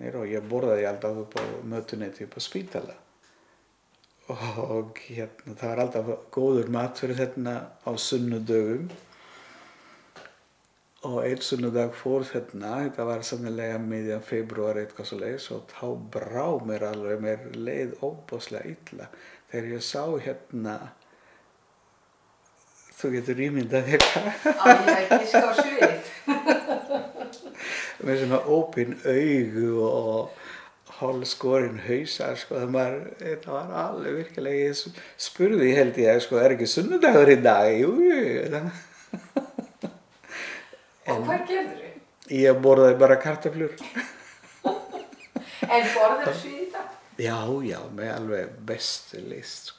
Og ég borðaði alltaf upp á mötuneyti upp á spítala. Og það var alltaf góður matur á sunnudögum. Og einn sunnudag fór þetta var sannlega miðjan febrúar eitthvað svoleiðis og þá brá mér leið ofboðslega illa. Þegar ég sá þú getur ímyndað þér hvað. Ég ekki ská svið. Með svona opin augu og hálfskorinn hausar, þetta var alveg virkilega, ég spurði held ég, ekki sunnudagur í dag? Jú. Og hvað gerðirðu? Ég borðaði bara kartöflur. En borðarðu svið í dag? Já, með alveg bestu list,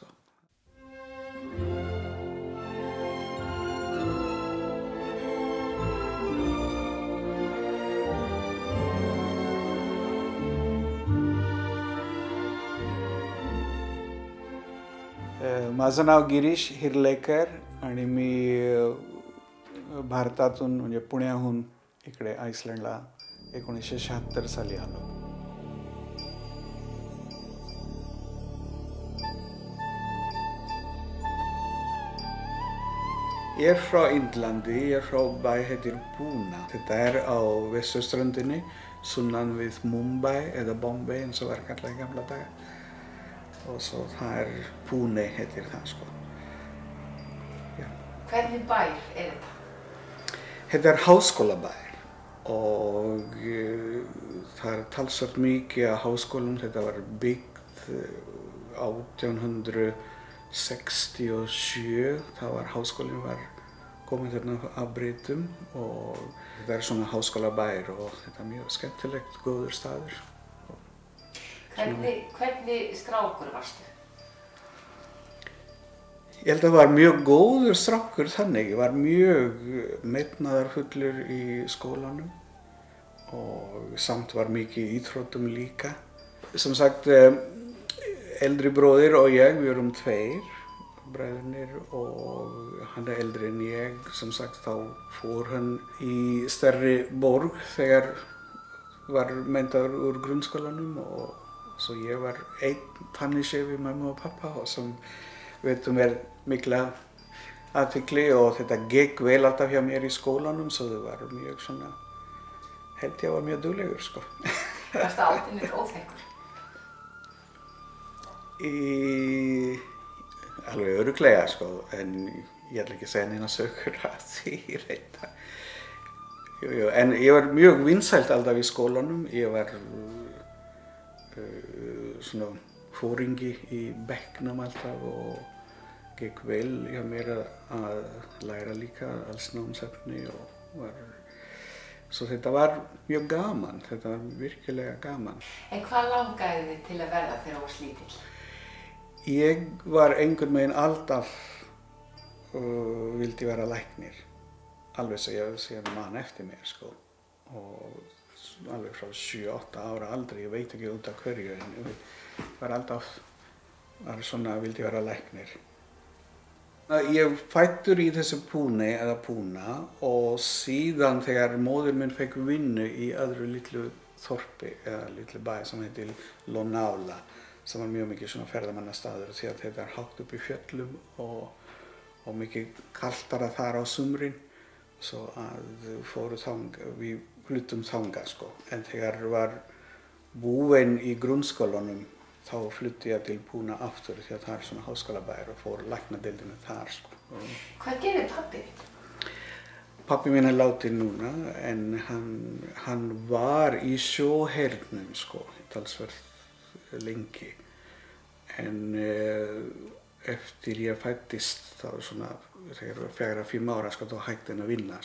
माझं नाव गिरीश हिरलेकर आणि मी भारतातून म्हणजे पुण्याहून इकडे आइसलँडला 1976 साली आलो. Ég frá Indlandi, ég frá bæ heitir Pune. Þetta á vesturströndinni, sunnan við Mumbai eða Bombay eins og var kallað í gamla daga. Og svo Pune heitir það, Já. Hvernig bær þetta? Þetta háskólabær og það talsvert mikið af háskólum. Þetta var byggt 1867, það var háskólinn var komin af Bretum og þetta svona háskólabær og þetta mjög skemmtilegt, góður staður. Hvernig strákur varstu? Ég held að það var mjög góður strákur þannig. Ég var mjög metnaðarfullur í skólanum og samt var mikið í íþróttum líka. Sem sagt, eldri bróðir og ég, við erum tveir bræðurnir og hann eldri en ég. Sem sagt, þá fór hann í stærri borg þegar var menntaður úr grunnskólanum og svo ég var einn þannig við mamma og pappa og sem veitum mikla athygli og þetta gekk vel alltaf hjá mér í skólanum svo það var mjög svona, held ég var mjög duglegur Varstu aldrei óþekkur? Alveg örugglega en ég ætla ekki að segja neina sögur að því reynda. En ég var mjög vinsæll alltaf í skólanum, ég var svona fóringi í bekknum alltaf og gekk vel hjá mér að læra líka alls námsefni og svo þetta var mjög gaman, þetta var virkilega gaman. En hvað langaði þig til að verða þegar þú varst lítill? Ég var einhvern veginn alltaf vildi vera læknir, alveg sem ég man eftir mér og alveg frá 7-8 ára aldrei, ég veit ekki út af hverju, en ég var alltaf vildi vera læknir. Ég fæddur í þessu Pune og síðan þegar móðir minn fekk vinnu í öðru litlu þorpi eða litlu bæ sem heitir Lonaula, sem var mjög mikið svona ferðamannastaður því að þetta hátt upp í fjöllum og mikið kaldara þar á sumrin, svo að við fluttum þangað en þegar var búinn í grunnskólanum þá flutti ég til Pune aftur því að það svona háskólabær og fór læknadeildina þar Hvað gerir pabbi? Pabbi minn látinn núna en hann var í sjóhernum talsvert lengi en eftir ég fæddist þá svona þegar ég var 4-5 ára þá hætti hann að vinna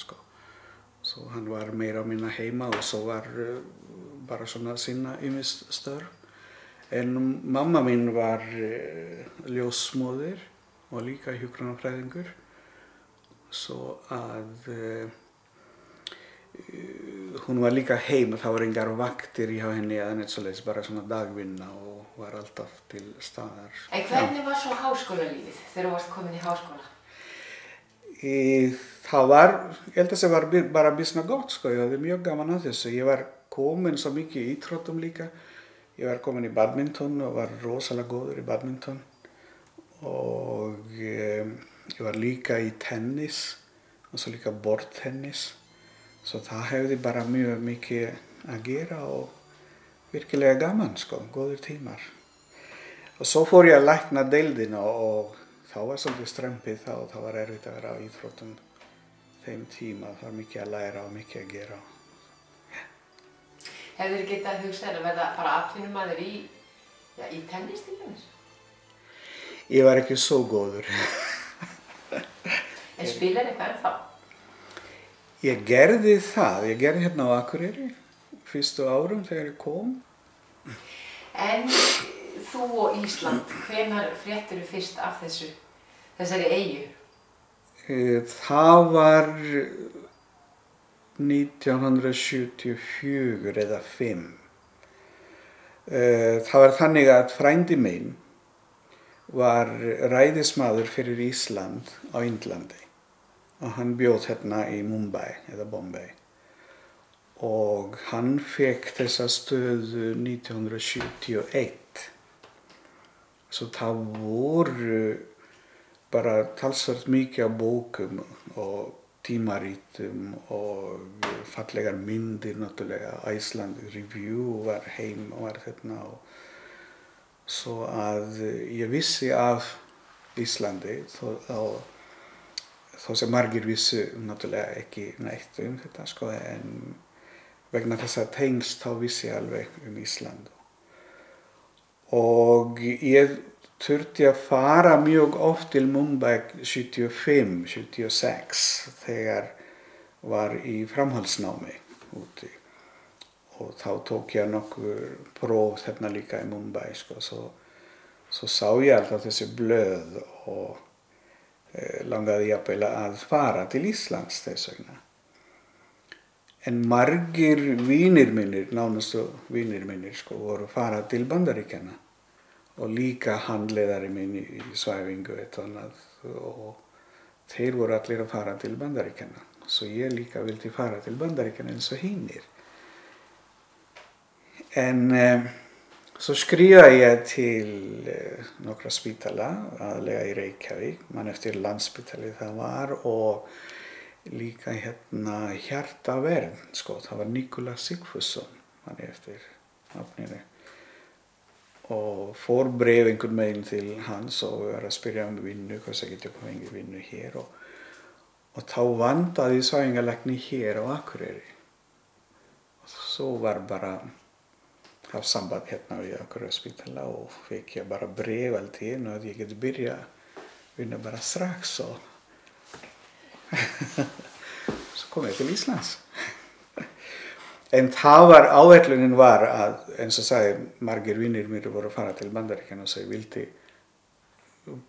svo hann var meira að vinna heima og svo var bara svona sinna ýmis störf. En mamma mín var ljósmóðir og líka hjúkrunarfræðingur, svo að hún var líka heima, það var engar vaktir hjá henni eða neitt svoleiðis, bara svona dagvinna og var alltaf til staðar. En hvernig var svo háskólalífið þegar þú varst komin í háskóla? Það var, ég held að það var bara býsna gott ég hafði mjög gaman að þessu, ég var komin svo mikið í íþróttum líka. Ég var komin í badminton og var rosalega góður í badminton. Og ég var líka í tennis, og svo líka bordtennis. Så það hefði bara mjög mikið að gera og virkilega gaman, sko, góður tímar. Og svo fór ég að lækna deildina og þá var svolítið strempið þá, og það var erfitt að vera á íþróttum þeim tíma. Það var mikið að læra og mikið að gera. Hefur þið getað hugsað að verða bara atvinnumaður í tennis til dæmis? Ég var ekki svo góður. En spilar eitthvað ennþá? Ég gerði það. Ég gerði hérna á Akureyri fyrstu árum þegar ég kom. En þú og Ísland, hvenær fréttirðu fyrst af þessari eyju? Það var 1974 eða 5. Það var þannig að frændi minn var ræðismaður fyrir Ísland á Indlandi og hann bjóð hérna í Mumbai eða Bombay og hann fekk þessa stöðu 1971. Svo það voru bara talsvert mikið af bókum og tímaritum og fallegar myndir náttúrulega. Iceland Review var heim og var hérna og svo að ég vissi af Íslandi þó sem margir vissu náttúrulega ekki neitt þetta sko, en vegna þess að tengst þá vissi ég alveg Ísland. Og ég þurfti að fara mjög oft til Mumbai 75, 76 þegar var í framhaldsnámi úti. Og þá tók ég nokkur próf þarna líka í Mumbai sko, svo sá ég alltaf þessi blöð og langaði jafnvel að fara til Íslands þess vegna. En margir vinir mínir, nánustu vinir mínir sko, voru að fara til Bandaríkjanna og líka handleiðari minn í svæfingu og þeir voru allir að fara til Bandaríkjanna. Svo ég líka vildi fara til Bandaríkjanna eins og hinir. En svo skrifaði ég til nokkra spítala, aðalega í Reykjavík, mann eftir Landspítali það var, og líka hérna Hjartavernd, sko, það var Nicolas Sigfússon, mann eftir nafninu. Og fór bréf einhvern meginn til hans og var að spyrja vinnu, hvort ég geti fengið vinnu hér. Og þá vantaði svæfingalækni hér á Akureyri. Og svo var bara haft samband hérna við Akureyri spítala og fekk ég bara bréf allt í einu að ég geti byrja að vinna bara strax og svo kom ég til Íslands. En áætlunin var að, eins og sagði, margir vinir mér voru að fara til Bandaríkjanna og svo ég vildi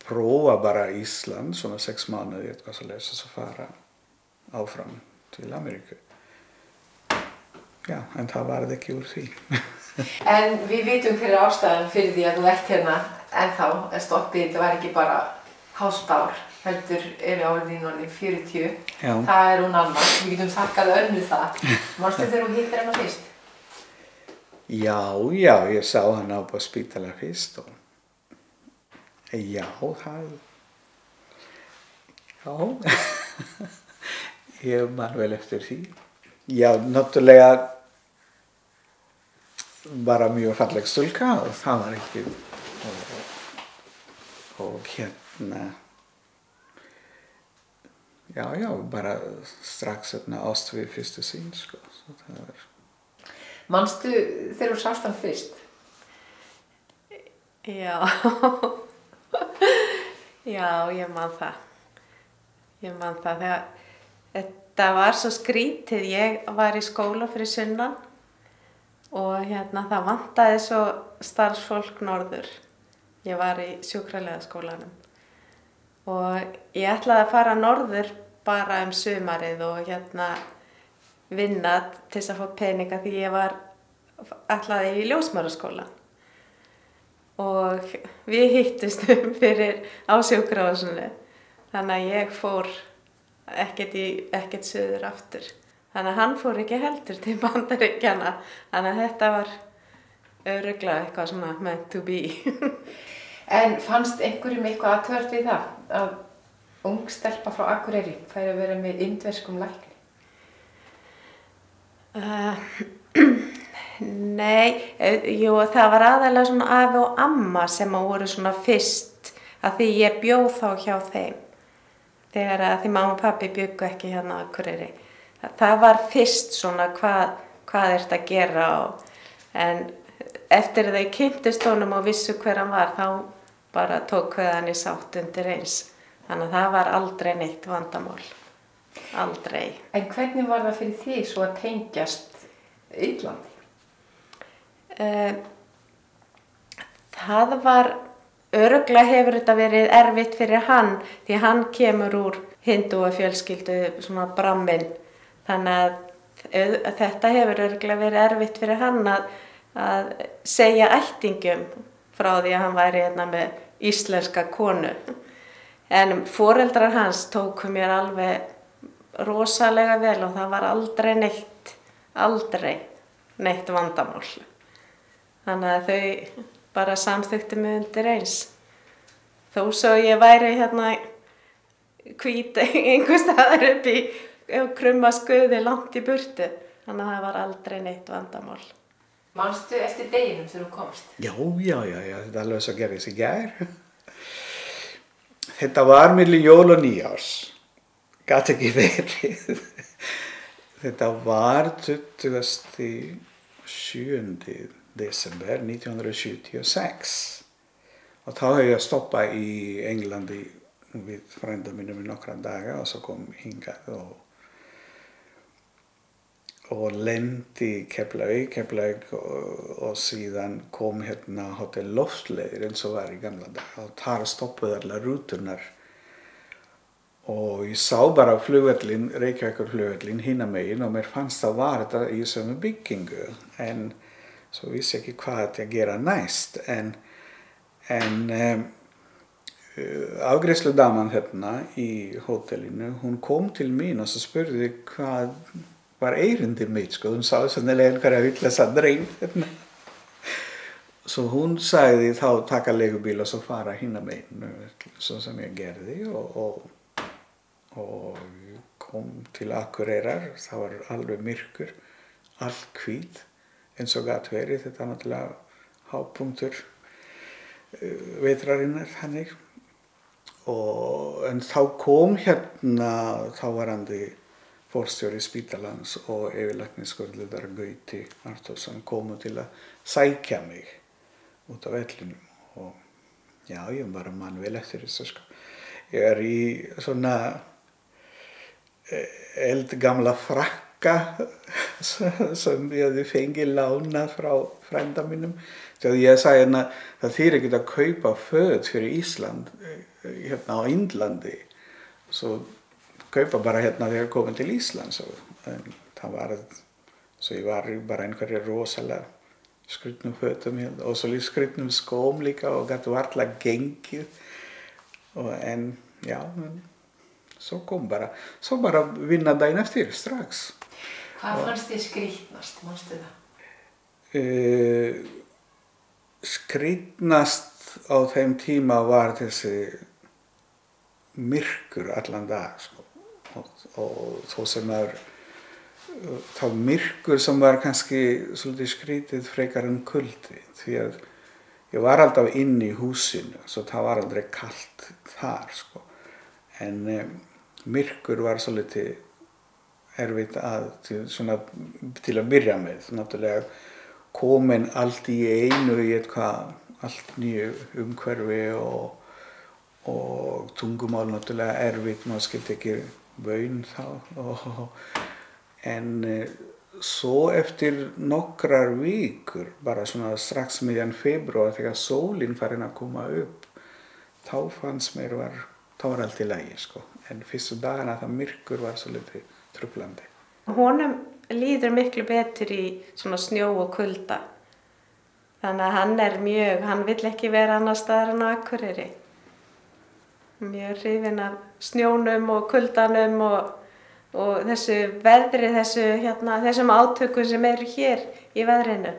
prófa bara Ísland, svona 6 mánuði eitthvað svoleiðis, og svo fara áfram til Ameríku. Já, en það varð ekki úr því. En við vitum hver ástæðan fyrir því að þú ert hérna ennþá, stoppið þetta var ekki bara hálft ár, heldur orðin 40. Já. Það hún Anna, við getum þakkað Önnu það. Manstu þegar þú hittir hana fyrst? Já, ég sá hana á spítala fyrst og já, ég man vel eftir því. Já, náttúrulega bara mjög falleg stúlka og það var ekki og hérna já, bara strax ást við fyrstu sýn sko, svo það var. Manstu þegar þú sást hann fyrst? Já. Já, ég man það. Þegar þetta var svo skrítið, ég var í skóla fyrir sunnan og það vantaði svo starfsfólk norður. Ég var í sjúkraliðaskólanum og ég ætlaði að fara norður bara sumarið og vinna til þess að fá peninga því ég ætlaði í ljósmæðraskóla. Og við hittumst fyrir á sjúkrahúsinu, þannig að ég fór ekkert suður aftur. Þannig að hann fór ekki heldur til Bandaríkjanna. Þannig að þetta var örugglega eitthvað svona meant to be. En fannst einhverjum eitthvað athugavert við það að ung stelpa frá Akureyri færi að vera með indverskum lækni? Nei, jú, það var aðalega svona afi og amma sem voru svona fyrst að því ég bjó þá hjá þeim. Þegar að því mamma og pabbi bjuggu ekki hérna á Akureyri. Það var fyrst svona hvað ertu að gera en eftir þau kynntust honum og vissu hver hann var þá bara tók hann í sátt undir eins. Þannig að það var aldrei neitt vandamál. Aldrei. En hvernig var það fyrir því svo að tengjast Indlandi? Það var, örugglega hefur þetta verið erfitt fyrir hann því hann kemur úr hindúa fjölskyldu, svona bramminn. Þannig að þetta hefur örugglega verið erfitt fyrir hann að segja ættingum frá því að hann væri hérna með íslenska konu. En foreldrar hans tóku mér alveg rosalega vel og það var aldrei neitt vandamál. Þannig að þau bara samþyktu mig undir eins. Þó svo ég væri hérna hvít einhvers staðar upp í krummaskuði langt í burtu. Þannig að það var aldrei neitt vandamál. Manstu eftir deginum þegar þú komst? Já, þetta er alveg svo gerðist í gær. Þetta var milli jól og nýjárs. Gat ekki verið. Þetta var 27. desember 1976. Og þá hefði ég stoppað í Englandi við frænda mínum í nokkra daga og svo kom hingað og lendi í Keflavík og síðan kom hérna Hotel Loftleiðir eins og var í gamla daga og þar stoppuðu allar rúturnar og ég sá bara flugvöllin, Reykjavíkur flugvöllin hinum megin og mér fannst það var þetta í sömu byggingu en svo vissi ekki hvað þetta að gera næst en afgreiðsludaman hérna í hótelinu, hún kom til mín og svo spurði hvað var erindi mitt, sko, hún sá sennilega einhverja vitleysa dreng hérna. Svo hún sagði þá taka leigubíl og svo fara hinum megin, svo sem ég gerði og kom til Akureyrar, það var alveg myrkur, allt hvít, eins og gat verið, þetta er náttúrulega hápunktur vetrarinnar þannig. En þá kom hérna þáverandi forstjóri spítalans og yfirlækniskurðlegar Gauti Arthúrsson komu til að sækja mig út af vellinum og já, ég bara man vel eftir þessu sko. Ég er í svona eldgamla frakka sem ég hafði fengið lánað frá frænda mínum. Þegar ég sagði hérna, það þýðir ekki að kaupa föt fyrir Ísland hérna á Indlandi. Svo kaupa bara hérna þegar ég kom til Íslands það var svo ég var bara einhverju rosalega skrýtnum fötum hérna og svo skrýtnum skóm líka og gæti varla gengið en já svo bara vinna daginn eftir strax. Hvað fannst þér skrýtnast, manstu það? Skrýtnast á þeim tíma var þessi myrkur allan dag sko. Og þó sem þá myrkur sem var kannski svolítið skrítið frekar en kuldi því að ég var alltaf inn í húsinu svo það var aldrei kalt þar sko. En myrkur var svolítið erfitt til að byrja með náttúrulega komin allt í einu í eitthvað allt nýju umhverfi og tungumál náttúrulega erfitt maður skildi ekki bön þá en svo eftir nokkrar vikur bara svona strax miðjan febrúar þegar sólin farin að koma upp þá fannst mér þá var allt í lagi sko en fyrstu dagana það myrkur var svolítið truflandi. Honum líður miklu betur í svona snjó og kulda þannig að hann vill ekki vera annars staðar en á Akureyri. Mjög hrifinn af snjónum og kuldanum og og þessu veðri, þessum átökum sem eru hér í veðrinu.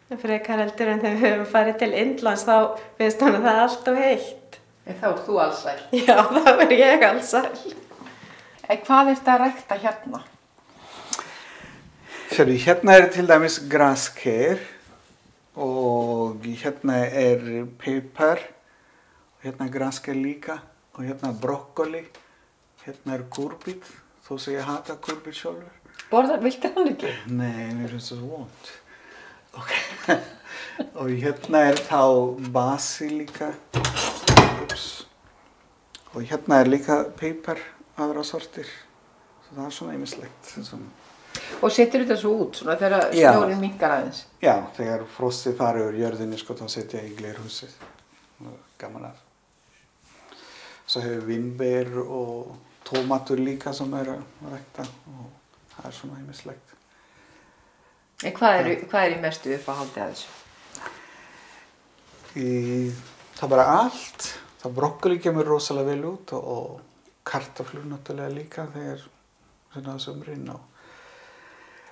Frekar heldur en þegar við höfum farið til Indlands þá finnst hann að það allt og heitt. En þá ert þú alsæl. Já, þá er ég alsæl. En hvað er þetta að rækta hérna? Sérðu, hérna til dæmis grasker og hérna pipar og hérna grasker líka og hérna brokkoli, hérna kúrbít, þó sem ég hata kúrbít sjálfur. Viltu hann ekki? Nei, mér finnst það svo vont. Okay. Og hérna þá basilíka. Ups. Og hérna líka pipar, aðra sortir. Så það svona ýmislegt. Og setur þetta svo út, svona þegar snjórinn minnkar aðeins? Já, þegar frostið fari úr jörðinni, sko, þá setja ég í glerhúsið. Gaman að. Svo hefur vínber og tómatur líka sem að rækta og það svona ýmislegt. En hvað er í mestu uppáhaldi að þessu? Það bara allt. Það brokkoli kemur rosalega vel út og kartöflur náttúrulega líka þegar svona á sumrin og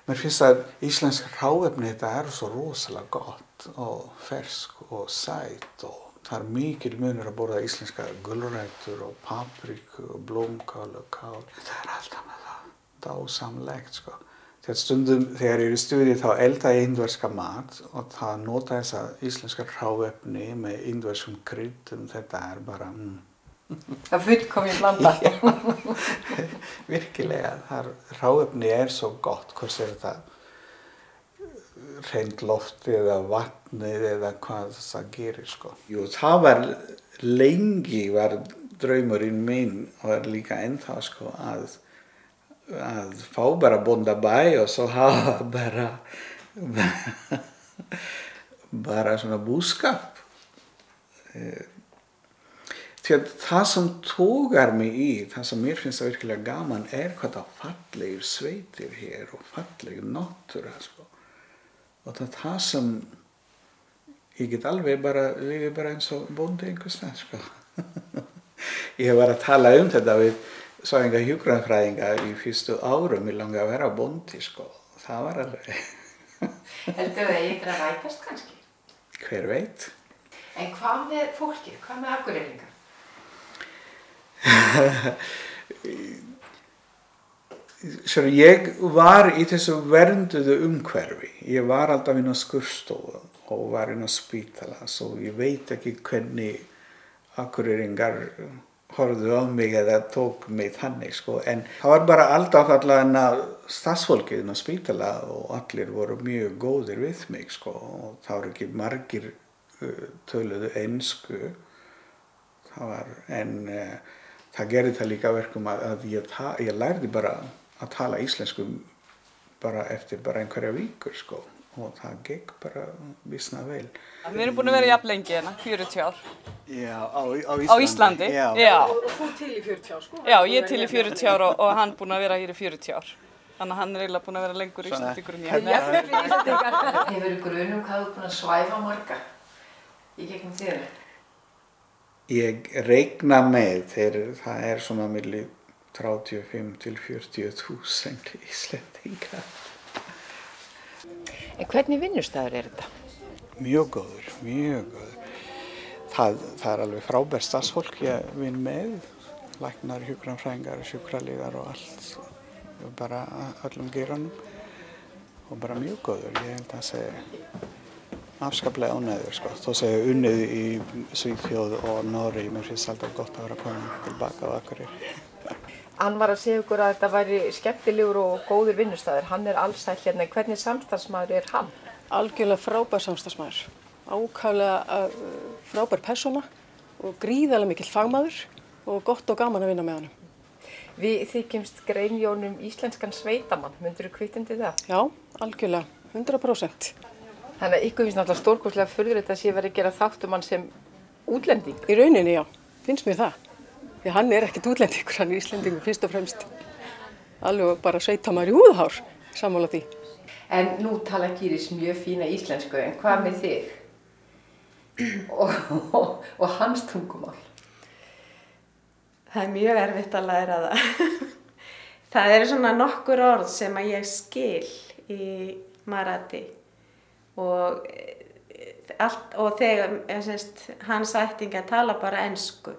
mér finnst að íslensk hráefni þetta svo rosalega gott og fersk og sætt og það mikil munur að borða íslenska gulrætur og papriku og blómkál og kál. Það alltaf með það dásamlegt, sko. Þegar stundum, þegar ég í stuði þá elda ég indverska mat og það nota þessa íslenska hráefni með indverskum kryddum, þetta bara Það fullkomin blanda. Virkilega, hráefni svo gott, hvort það hreint loftið eða vatnið eða hvað það gerir, sko. Jú, það var lengi draumurinn minn og líka ennþá, sko, að fá bara bóndabæ og svo hafa bara svona búskap. Því að það sem tógar mig í, það sem mér finnst það virkilega gaman hvað það fallegir sveitir hér og fallegir náttúra, sko. Og það sem ég get alveg lifi bara eins og bóndi einhvers stað, sko. Ég var að tala þetta við svo enga hjúkrunarfræðinga í fyrstu árum, ég langaði að vera bóndi, sko. Það var alveg. Heldur það eitthvað að rætast kannski? Hver veit? En hvað með fólkið? Hvað með Akureyringa? Svo ég var í þessu vernduðu umhverfi. Ég var alltaf inn á skurðstofu og var inn á spítala, svo ég veit ekki hvernig Akureyringar horfðu á mig eða tók mig þannig, sko. En það var bara alltaf allavega starfsfólkið inn á spítala og allir voru mjög góðir við mig, sko. Og það voru ekki margir töluðu ensku. En það gerði það líka verkum að ég lærði bara að tala íslensku bara eftir einhverja vikur, sko. Og það gekk bara býsna vel. Við erum búin að vera jafn lengi hérna, 40 ár. Já, á Íslandi. Á Íslandi, já. Og þú til í 40 ár, sko? Já, ég til í 40 ár og hann búin að vera hér í 40 ár. Þannig að hann eiginlega búin að vera lengur Íslandingur en ég. Hefur grunum hvað þú búin að svæfa marga í gegnum tíðina? Ég reikna með þegar það svona milli 35 til 40.000 Íslendingar. En hvernig vinnustæður þetta? Mjög góður, mjög góður. Það alveg frábært starfsfólk ég vinn með, læknar, hjúkrunarfræðingar, sjúkraliðar og allt, bara öllum geiranum og bara mjög góður. Ég held að segja afskaplega ánægður, sko. Þó segja unnið í Svíþjóð og Noregi, mér finnst alltaf gott að vera komin tilbaka á Akureyri. Hann var að segja ykkur að þetta væri skemmtilegur og góður vinnustæður. Hann alsæll hérna. Hvernig samstarfsmaður hann? Algjörlega frábær samstarfsmaður. Ákaflega frábær persóna og gríðarlega mikill fagmaður og gott og gaman að vinna með honum. Við þykjumst greinjónum íslenskan sveitamann. Myndirðu kvitta undir það? Já, algjörlega. 100%. Þannig að ykkur finnst náttúrulega stórkostlega furðulegt að sé verið að gera þáttum hann sem útlending. Í rauninni, já. Finnst mér það. Því hann ekkert útlendingur, hann Íslendingur fyrst og fremst. Alveg bara sveitamaður í húðahár, sammála því. En nú tala Gíris mjög fína íslensku, en hvað með þig? Og hans tungumál? Það mjög erfitt að læra það. Það eru svona nokkur orð sem að ég skil í Marathi og þegar hans ættingjar tala bara ensku.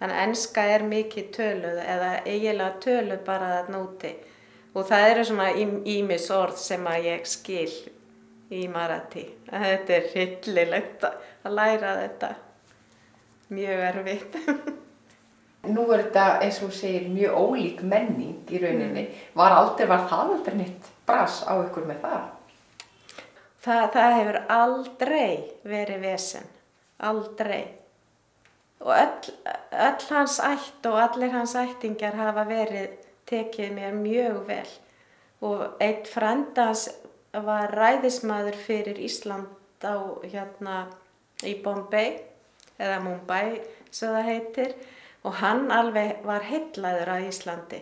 Þannig að enska mikið töluð eða eiginlega töluð bara þarna úti. Og það eru svona ýmis orð sem að ég skil í Marathi. Þetta hryllilegt að læra þetta. Mjög erfitt. Nú þetta, eins og þú segir, mjög ólík menning í rauninni. Var það aldrei neitt bras á ykkur með það? Það hefur aldrei verið vesen. Aldrei. Og öll hans ætt og allir hans ættingjar hafa verið tekið mér mjög vel. Og einn frænda hans var ræðismaður fyrir Ísland í Bombay, eða Mumbai, svo það heitir. Og hann alveg var heillaður á Íslandi.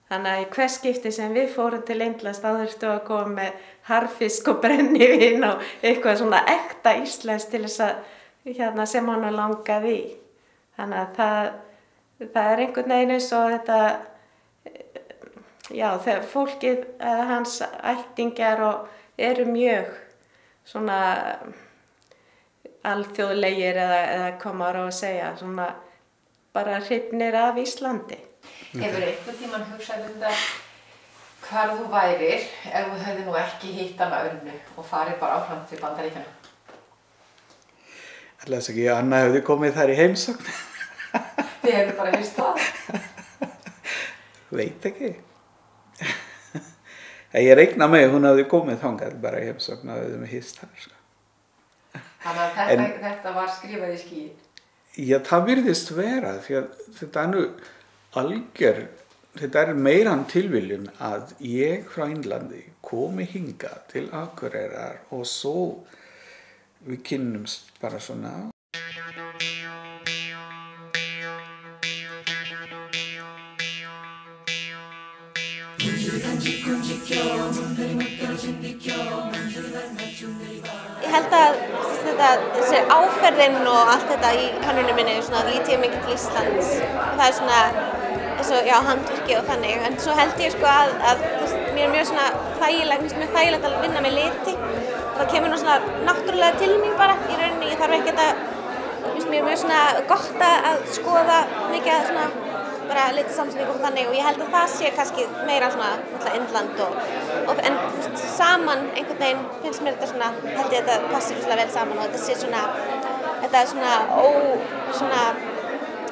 Þannig að í hvers skipti sem við fórum til Indlands, þá þurftum við að koma með harðfisk og brennivín og eitthvað svona ekta íslenskt til þess að sem hann langaði í. Þannig að það einhvern veginn eins og þetta, þegar fólkið, hans ættingjar eru mjög svona alþjóðlegir eða koma að segja, svona bara hrifnir af Íslandi. Hefur einhvern tímann hugsað það hvar þú værir ef þú hefði nú ekki hitt hana Önnu og farið bara áfram til Bandaríkjanna? Ætlaðis ekki að Anna hefði komið þær í heimsókn. Þið hefðu bara hist það? Veit ekki. Ég reikna með hún hefði komið þangað bara í heimsókn og hefði hist þar. Þannig að þetta var skrifað í skýi? Já, það virðist vera því að þetta meira tilviljun að ég frá Indlandi komi hingað til Akureyrar og svo við kynnumst bara svona. Ég held að þessi áferðin og allt þetta í hönnunum minni lít ég mikið til Íslands. Það svona eins og handverki og þannig. En svo held ég að mér mjög þægilegt að vinna með liti. Það kemur svona náttúrulega til mín bara í rauninni. Ég þarf ekkert að mér mjög gott að skoða mikið bara litasamsetningu og þannig og ég held að það sé kannski meira Indland en saman einhvern veginn finnst mér þetta held ég að þetta passir vel saman og þetta sé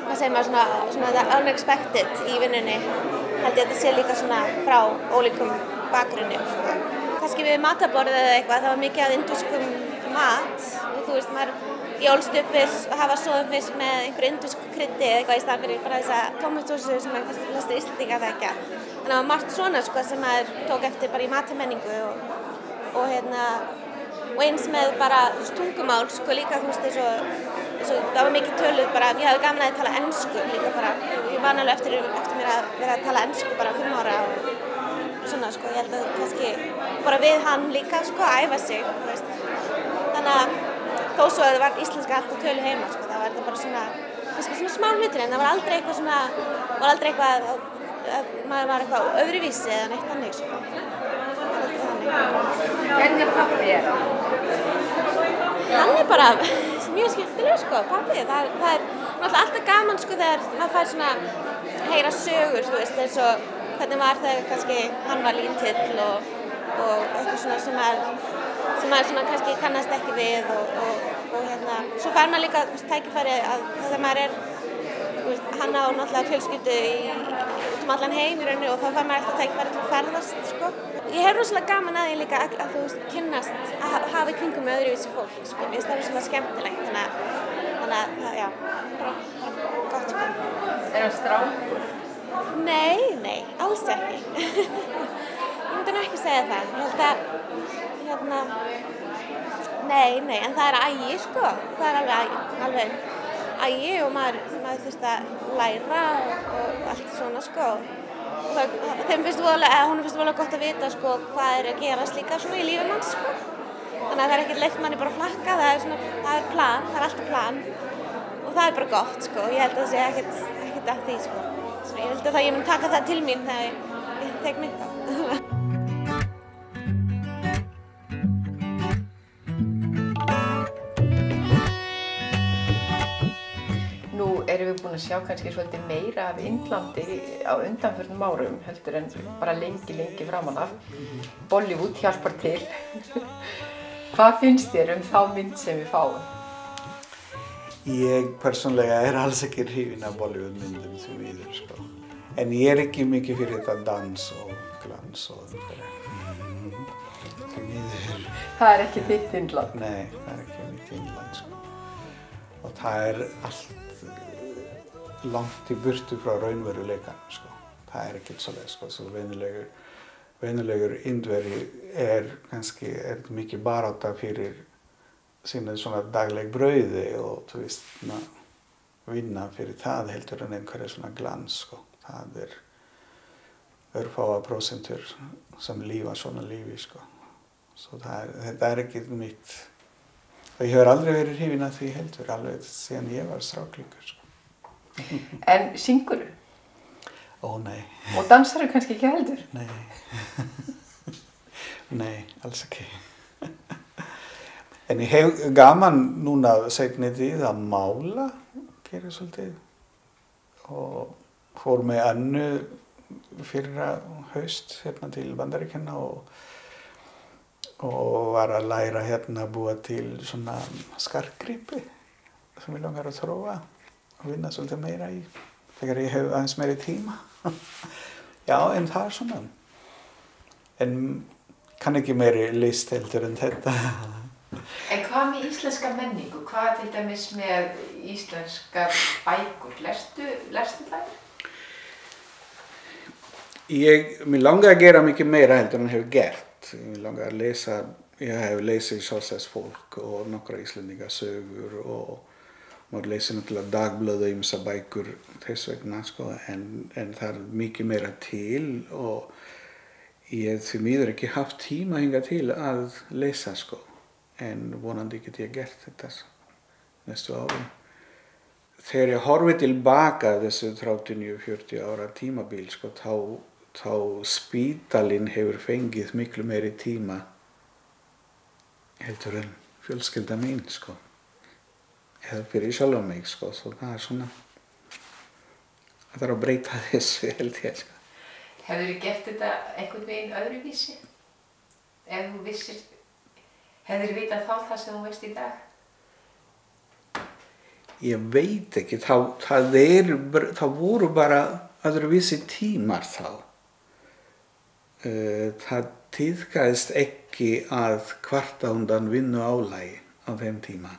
hvað segir maður, unexpected í vinnunni held ég að þetta sé líka frá ólíkum bakgrunni. Kannski við matarborðið eða eitthvað, það var mikið af indverskum mat og þú veist ég ólst upp við að hafa soðinn fisk með einhverju indversku kryddi eða eitthvað í staðinn fyrir bara þessa tómatsósu sem kannski flestir Íslendingar þekkja. Þannig að það var margt svona sem maður tók eftir bara í matarmenningu og eins með bara tungumál líka þú veist eins og það var mikið töluð bara, ég hafði gaman að tala ensku líka bara, ég var alveg eftir mér að vera að tala ensku bara 5 ára og svona ég held að kannski bara við hann líka að æfa sig, þú veist. Þannig að þó svo að það var íslenska allt á tölu heima, það var þetta bara kannski smá hlutir en það var aldrei eitthvað að maður var eitthvað öðruvísi eða neitt þannig, Hvernig pabbi Hann bara mjög skemmtileg, pabbi. Það er náttúrulega alltaf gaman, þegar maður fær heyra sögur, þú veist, eins og hvernig var þegar kannski hann var lítill og eitthvað sem maður kannski kannast ekki við og svo fær maður líka tækifæri að þegar maður hann á náttúrulega fjölskyldu út allan heim í rauninni og þá fær maður alltaf tækifæri til að ferðast, Ég hef rosalega gaman að því líka að þú veist, kynnast, að hafa í kringum með öðruvísi fólk, Mér finnst það rosalega skemmtilegt, þannig að, já, bara gott, Er hann strangur? Nei, alls ekki. Ég myndi nú ekki segja það. Ég held að, nei, en það er agi, Það er alveg agi og maður þurft að læra og allt svona, Honum finnst voðalega gott að vita hvað er að gerast líka í lífum hans. Þannig að það er ekkert leyft manni bara að flakka, það er plan, það er alltaf plan og það er bara gott. Ég held að það sé ekkert af því. Ég held að ég mun taka það til mín þegar ég tek mynd á. Nú erum við búin að sjá kannski svolítið meira af Indlandi á undanförnum árum heldur en bara lengi framan af. Bollywood hjálpar til. Hvað finnst þér þá mynd sem við fáum? Ég persónlega alls ekki hrifin af Bollywood-myndum því miður, sko. En ég ekki mikið fyrir þetta dans og glans og þetta. Því miður. Það ekki þitt Indland? Nei, það ekki mitt Indland, sko. Og það allt langt í burtu frá raunveruleikanum, sko. Það ekkert svoleiðis, sko. Svo venjulegur Indveri kannski mikið barátta fyrir sína svona dagleg brauði og þú veist, vinna fyrir það heldur en einhverja svona glans, sko. Það örfáa prósentur sem lífa svona lífi, sko. Svo þetta ekki mitt. Og ég hefur aldrei verið hrifin af því heldur, alveg síðan ég var stráklingur, sko. En syngurðu? Ó, nei. Og dansarðu kannski ekki heldur? Nei. Nei, alls ekki. En ég hef gaman núna seinni tíð að mála, gera svolítið. Og fór með Annu fyrra haust hérna til Bandaríkjanna og var að læra hérna að búa til svona skartgripi sem ég langar að þróa og vinna svolítið meira í þegar ég hef aðeins meiri tíma. Já, en það svona. En kann ekki meiri list heldur en þetta. En hvað með íslenska menningu? Hvað til dæmis með íslenskar bækur? Lestu þær? Mér langar að gera mikið meira heldur en hef gert. Mér langar að lesa, ég hef lesið Sjálfstæðisfólk og nokkra íslendingasögur og maður lesið náttúrulega dagblöð og ýmsar bækur þess vegna, sko, en það mikið meira til og ég því miður ekki haft tíma hingað til að lesa, sko. En vonandi get ég gert þetta næstu árum. Þegar ég horfi tilbaka þessu 39-40 ára tímabil, sko, þá spítalinn hefur fengið miklu meiri tíma heldur en fjölskylda mín, sko. Eða fyrir sjálfa mig, sko, svo það svona. Það að breyta þessu, held ég, sko. Hefurðu gert þetta einhvern veginn öðruvísi? Ef þú vissir, hefurðu vitað þá það sem þú veist í dag? Ég veit ekki, það voru bara öðruvísi tímar þá. Það tíðkaðist ekki að kvarta undan vinnuálagi á þeim tíma.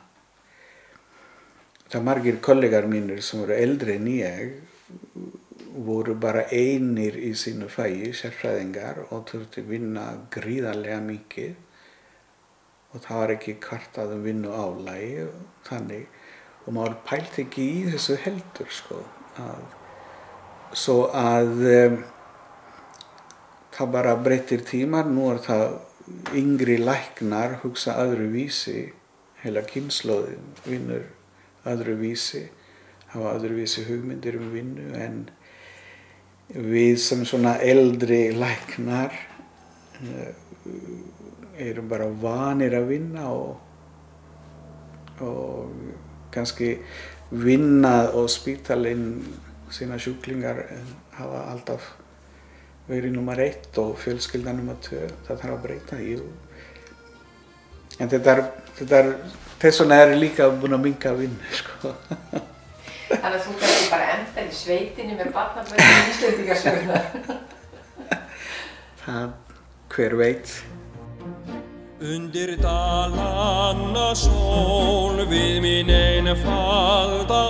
Það margir kollegar mínir sem voru eldri en ég voru bara einir í sínu fagi, sérfræðingar, og þurfti vinna gríðarlega mikið og það var ekki kvartað vinnuálagi þannig. Og maður pælt ekki í þessu heldur, sko. Svo að það bara breytir tímar. Nú það yngri læknar hugsa öðruvísi, heila kynslóðin vinnur öðruvísi, hafa öðruvísi hugmyndir vinnu en við sem svona eldri læknar erum bara vanir að vinna og kannski vinna og spítalinn sína sjúklingar hafa alltaf verið nummer 1 og fjölskylda nummer 2. Það þarf að breyta í. En þess vegna líka búin að minnka vinnu, sko. Þannig að þú kannski bara endar í sveitinni með barnabörnum Íslendingasögurnar. Það, hver veit. Undir dalanna sól við mín einfalda